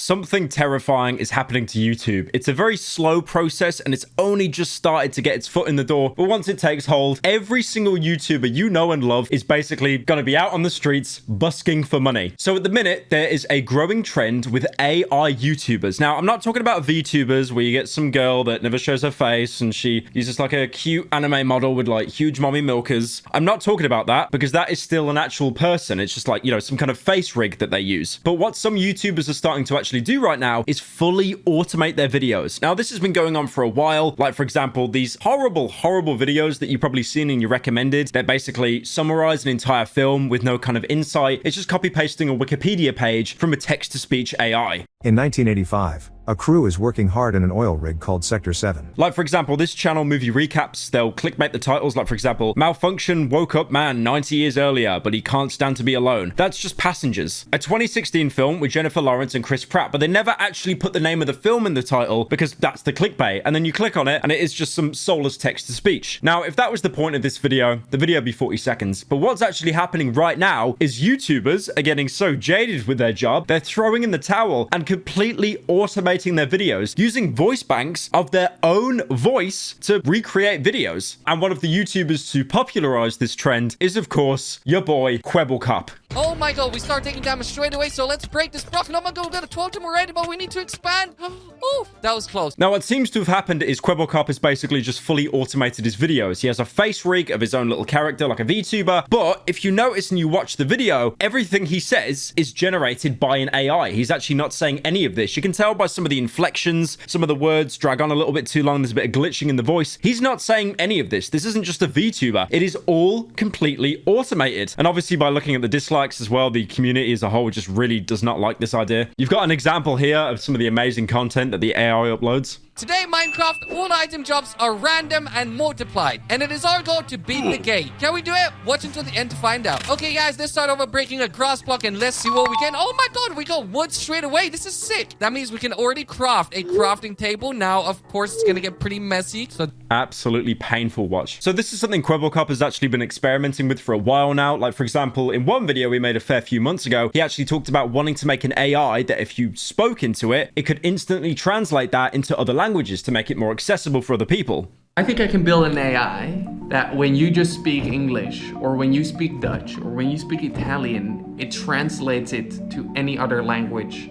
something terrifying is happening to YouTube. It's a very slow process and it's only just started to get its foot in the door. But once it takes hold, every single YouTuber you know and love is basically going to be out on the streets busking for money. So at the minute, there is a growing trend with AI YouTubers. Now, I'm not talking about VTubers where you get some girl that never shows her face and she uses like a cute anime model with like huge mommy milkers. I'm not talking about that because that is still an actual person. It's just like, you know, some kind of face rig that they use. But what some YouTubers are starting to actually do right now is fully automate their videos. Now, this has been going on for a while. Like, for example, these horrible videos that you've probably seen in your recommended that basically summarize an entire film with no kind of insight. It's just copy pasting a Wikipedia page from a text-to-speech AI. In 1985, a crew is working hard in an oil rig called Sector 7. Like, for example, this channel movie recaps, they'll clickbait the titles, like, for example, malfunction woke up man 90 years earlier, but he can't stand to be alone. That's just Passengers, a 2016 film with Jennifer Lawrence and Chris Pratt, but they never actually put the name of the film in the title because that's the clickbait. And then you click on it and it is just some soulless text-to-speech. Now, if that was the point of this video, the video would be 40 seconds. But what's actually happening right now is YouTubers are getting so jaded with their job, they're throwing in the towel and completely automating their videos using voice banks of their own voice to recreate videos. And one of the YouTubers to popularize this trend is, of course, your boy Kwebbelkop. Oh my god, we start taking damage straight away, so let's break this block. Oh my god, we got a totem already, but we need to expand. Oh, that was close. Now, what seems to have happened is Kwebbelkop has basically just fully automated his videos. He has a face rig of his own little character, like a VTuber. But if you notice and you watch the video, everything he says is generated by an AI. He's actually not saying any of this. You can tell by some of the inflections, some of the words drag on a little bit too long. There's a bit of glitching in the voice. He's not saying any of this. This isn't just a VTuber. It is all completely automated. And obviously, by looking at the dislikes as well, the community as a whole just really does not like this idea. You've got an example here of some of the amazing content that the AI uploads. Today, Minecraft, all item drops are random and multiplied, and it is our goal to beat the game. Can we do it? Watch until the end to find out. Okay, guys, let's start over breaking a grass block, and let's see what we can. Oh my god, we got wood straight away. This is sick. That means we can already craft a crafting table. Now, of course, it's gonna get pretty messy. So absolutely painful watch. So this is something Kwebbelkop has actually been experimenting with for a while now. Like, for example, in one video we made a fair few months ago, he actually talked about wanting to make an AI that if you spoke into it, it could instantly translate that into other languages to make it more accessible for other people. I think I can build an AI that when you just speak English or when you speak Dutch or when you speak Italian, it translates it to any other language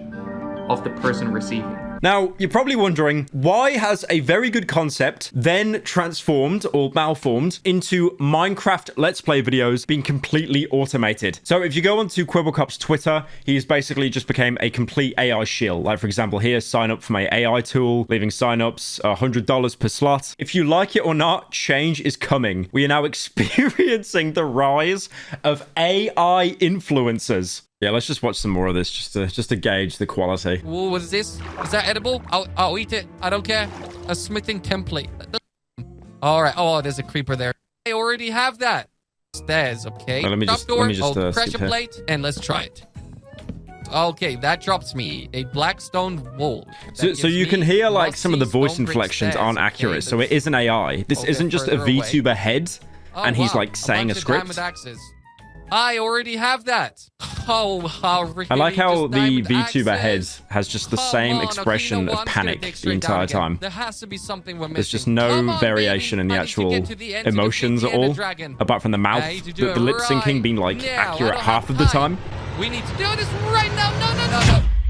of the person receiving. Now, you're probably wondering, why has a very good concept then transformed or malformed into Minecraft Let's Play videos being completely automated? So if you go onto Kwebbelkop's Twitter, he's basically just became a complete AI shill. Like, for example, here, sign up for my AI tool, leaving signups $100 per slot. If you like it or not, change is coming. We are now experiencing the rise of AI influencers. Yeah, let's just watch some more of this just to gauge the quality. Whoa, what is this? Is that edible? I'll eat it. I don't care. A smithing template. All right. Oh, there's a creeper there. I already have that. Stairs, okay. Let me just pressure plate, and let's try it. Okay, that drops me a black stone wall. So you can hear like some of the voice inflections aren't accurate. Okay, so it is an AI. This isn't just a VTuber head, and he's like saying a script. I already have that. Oh, how I like how the VTuber head has just the same expression of panic the entire time. There has to be something we're missing. There's just no variation in the actual emotions at all, apart from the mouth, the lip syncing being like accurate half of the time. We need to do this right now.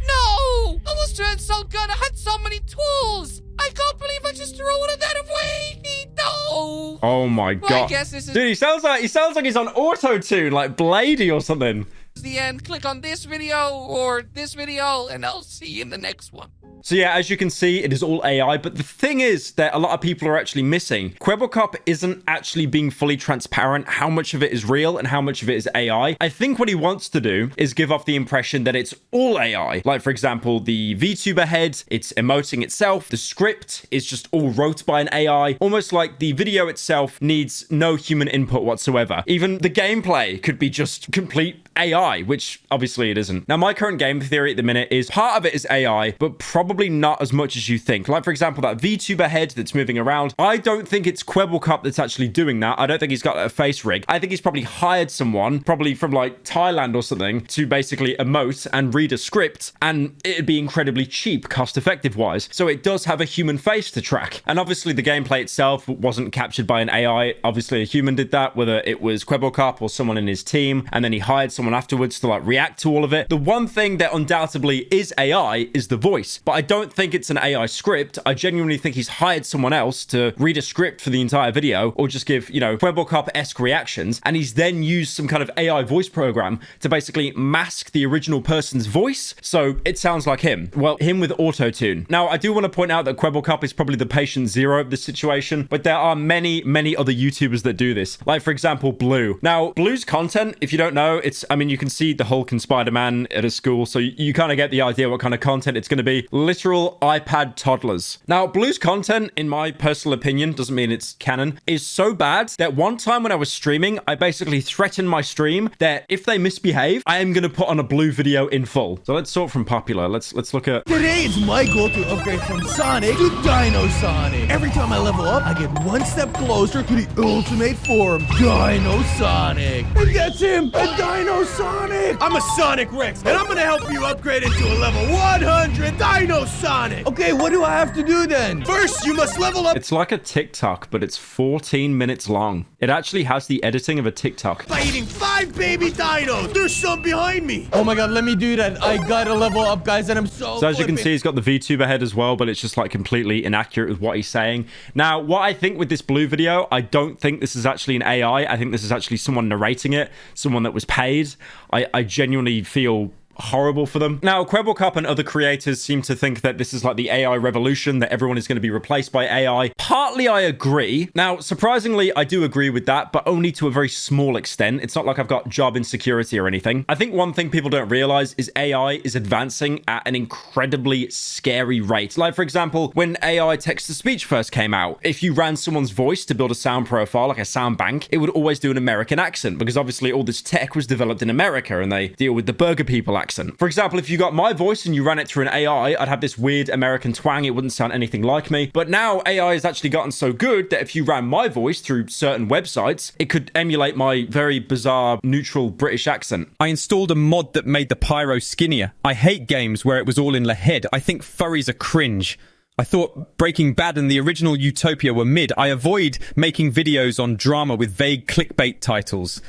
No! I was doing so good. I had so many tools. I can't believe I just threw all of that away. No. Oh my god. Dude, he sounds like he's on auto-tune, like Bladey or something. The end. Click on this video or this video, and I'll see you in the next one. So yeah, as you can see, it is all AI, but the thing is that a lot of people are actually missing. Kwebbelkop isn't actually being fully transparent how much of it is real and how much of it is AI. I think what he wants to do is give off the impression that it's all AI. Like, for example, the VTuber head, it's emoting itself. The script is just all wrote by an AI, almost like the video itself needs no human input whatsoever. Even the gameplay could be just complete AI, which obviously it isn't. Now, my current game theory at the minute is part of it is AI, but probably not as much as you think. Like, for example, that VTuber head that's moving around, I don't think it's Kwebbelkop that's actually doing that. I don't think he's got a face rig. I think he's probably hired someone, probably from like Thailand or something, to basically emote and read a script, and it'd be incredibly cheap, cost-effective wise. So it does have a human face to track. And obviously the gameplay itself wasn't captured by an AI. Obviously a human did that, whether it was Kwebbelkop or someone in his team, and then he hired someone afterwards to like react to all of it. The one thing that undoubtedly is AI is the voice, but I don't think it's an AI script. I genuinely think he's hired someone else to read a script for the entire video, or just give, you know, Kwebbelkop-esque reactions, and he's then used some kind of AI voice program to basically mask the original person's voice, so it sounds like him. Well, him with auto-tune. Now, I do want to point out that Kwebbelkop is probably the patient zero of this situation, but there are many, many other YouTubers that do this. Like, for example, Blue. Now, Blue's content, if you don't know, it's, I mean, you can see the Hulk and Spider-Man at a school, so you kind of get the idea what kind of content it's going to be. Literal iPad toddlers. Now, Blue's content, in my personal opinion, doesn't mean it's canon, is so bad that one time when I was streaming, I basically threatened my stream that if they misbehave, I am going to put on a Blue video in full. So let's sort from popular. Let's look at... Today it's my goal to upgrade from Sonic to Dino Sonic. Every time I level up, I get one step closer to the ultimate form, Dino Sonic. And that's him, a Dino Sonic. I'm a Sonic Rex, and I'm gonna help you upgrade it to a level 100 Dino Sonic. Okay, what do I have to do then? First, you must level up. It's like a TikTok, but it's 14 minutes long. It actually has the editing of a TikTok. By eating 5 baby dinos. There's some behind me. Oh my god, let me do that. I gotta level up, guys, and I'm so as you can see, he's got the VTuber head as well, but it's just like completely inaccurate with what he's saying. Now, what I think with this Blue video, I don't think this is actually an AI. I think this is actually someone narrating it, someone that was paid. I genuinely feel horrible for them. Now, Kwebbelkop and other creators seem to think that this is like the AI revolution, that everyone is going to be replaced by AI. Partly, I agree. Now, surprisingly, I do agree with that, but only to a very small extent. It's not like I've got job insecurity or anything. I think one thing people don't realize is AI is advancing at an incredibly scary rate. Like, for example, when AI text-to-speech first came out, if you ran someone's voice to build a sound profile, like a sound bank, it would always do an American accent, because obviously all this tech was developed in America, and they deal with the burger people accent. For example, if you got my voice and you ran it through an AI, I'd have this weird American twang. It wouldn't sound anything like me. But now AI has actually gotten so good that if you ran my voice through certain websites, it could emulate my very bizarre, neutral British accent. I installed a mod that made the pyro skinnier. I hate games where it was all in the head. I think furries are cringe. I thought Breaking Bad and the original Utopia were mid. I avoid making videos on drama with vague clickbait titles.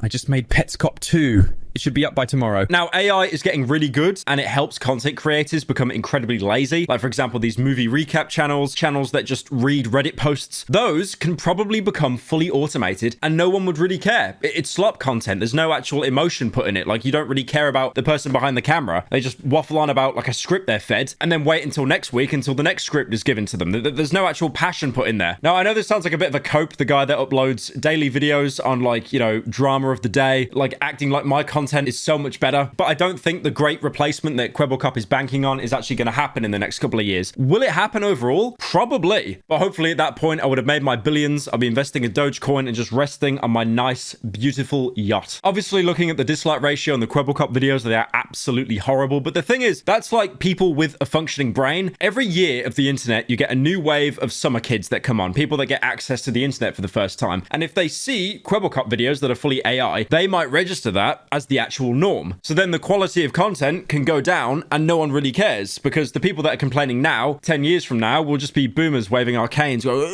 I just made Petscop 2. It should be up by tomorrow. Now, AI is getting really good, and it helps content creators become incredibly lazy. Like, for example, these movie recap channels that just read Reddit posts. Those can probably become fully automated, and no one would really care. It's slop content. There's no actual emotion put in it. Like, you don't really care about the person behind the camera. They just waffle on about, like, a script they're fed, and then wait until next week until the next script is given to them. There's no actual passion put in there. Now, I know this sounds like a bit of a cope, the guy that uploads daily videos on, like, you know, drama of the day, like, acting like my content is so much better, but I don't think the great replacement that Kwebbelkop is banking on is actually going to happen in the next couple of years. Will it happen overall? Probably. But hopefully at that point, I would have made my billions. I'll be investing in Dogecoin and just resting on my nice, beautiful yacht. Obviously, looking at the dislike ratio on the Kwebbelkop videos, they are absolutely horrible. But the thing is, that's like people with a functioning brain. Every year of the internet, you get a new wave of summer kids that come on, people that get access to the internet for the first time. And if they see Kwebbelkop videos that are fully AI, they might register that as the actual norm. So then the quality of content can go down and no one really cares, because the people that are complaining now, 10 years from now, will just be boomers waving our canes, go,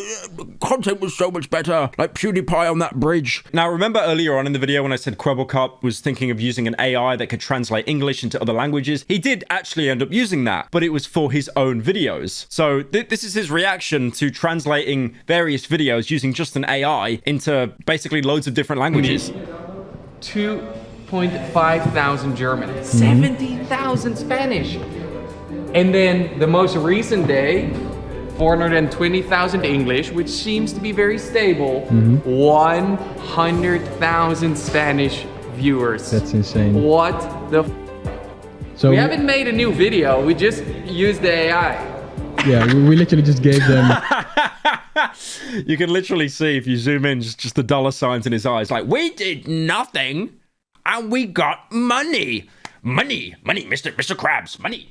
content was so much better, like PewDiePie on that bridge. Now, remember earlier on in the video when I said Kwebbelkop was thinking of using an AI that could translate English into other languages? He did actually end up using that, but it was for his own videos. So this is his reaction to translating various videos using just an AI into basically loads of different languages. 2,500 German, 70,000 Spanish. And then the most recent day, 420,000 English, which seems to be very stable, 100,000 Spanish viewers. That's insane. What the So we haven't made a new video, we just used the AI. yeah, we literally just gave them. You can literally see if you zoom in just the dollar signs in his eyes, like, we did nothing. and we got money. Money, Mr. Krabs. Money.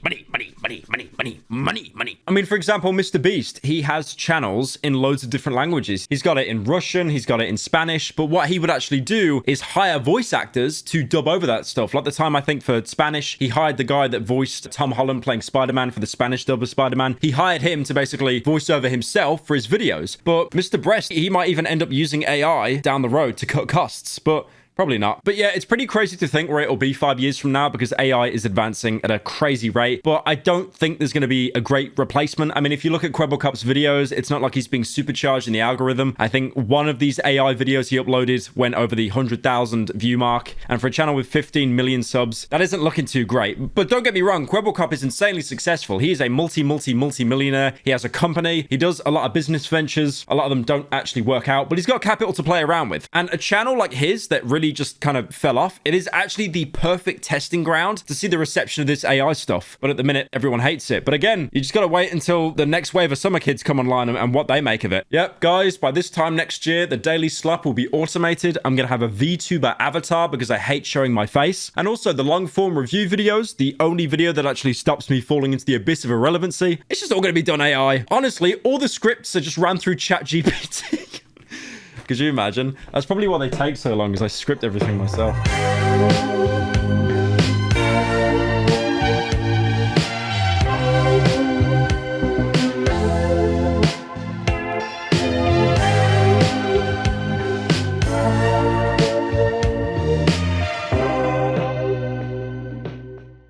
I mean, for example, Mr. Beast, he has channels in loads of different languages. He's got it in Russian, he's got it in Spanish, but what he would actually do is hire voice actors to dub over that stuff. Like the time, I think, for Spanish, he hired the guy that voiced Tom Holland playing Spider-Man for the Spanish dub of Spider-Man. He hired him to basically voice over himself for his videos. But Mr. Breast, he might even end up using AI down the road to cut costs, but probably not. But yeah, it's pretty crazy to think where it'll be 5 years from now because AI is advancing at a crazy rate. But I don't think there's going to be a great replacement. I mean, if you look at Kwebbelkop's videos, it's not like he's being supercharged in the algorithm. I think one of these AI videos he uploaded went over the 100,000 view mark. And for a channel with 15 million subs, that isn't looking too great. But don't get me wrong, Kwebbelkop is insanely successful. He is a multi-millionaire. He has a company. He does a lot of business ventures. A lot of them don't actually work out, but he's got capital to play around with. And a channel like his that really just kind of fell off, it is actually the perfect testing ground to see the reception of this AI stuff. But at the minute, everyone hates it. But again, you just got to wait until the next wave of summer kids come online and what they make of it. Yep, guys, by this time next year, the daily slap will be automated. I'm going to have a VTuber avatar because I hate showing my face. And also the long form review videos, the only video that actually stops me falling into the abyss of irrelevancy. It's just all going to be done AI. Honestly, all the scripts are just ran through ChatGPT. Could you imagine? That's probably why they take so long, because I script everything myself.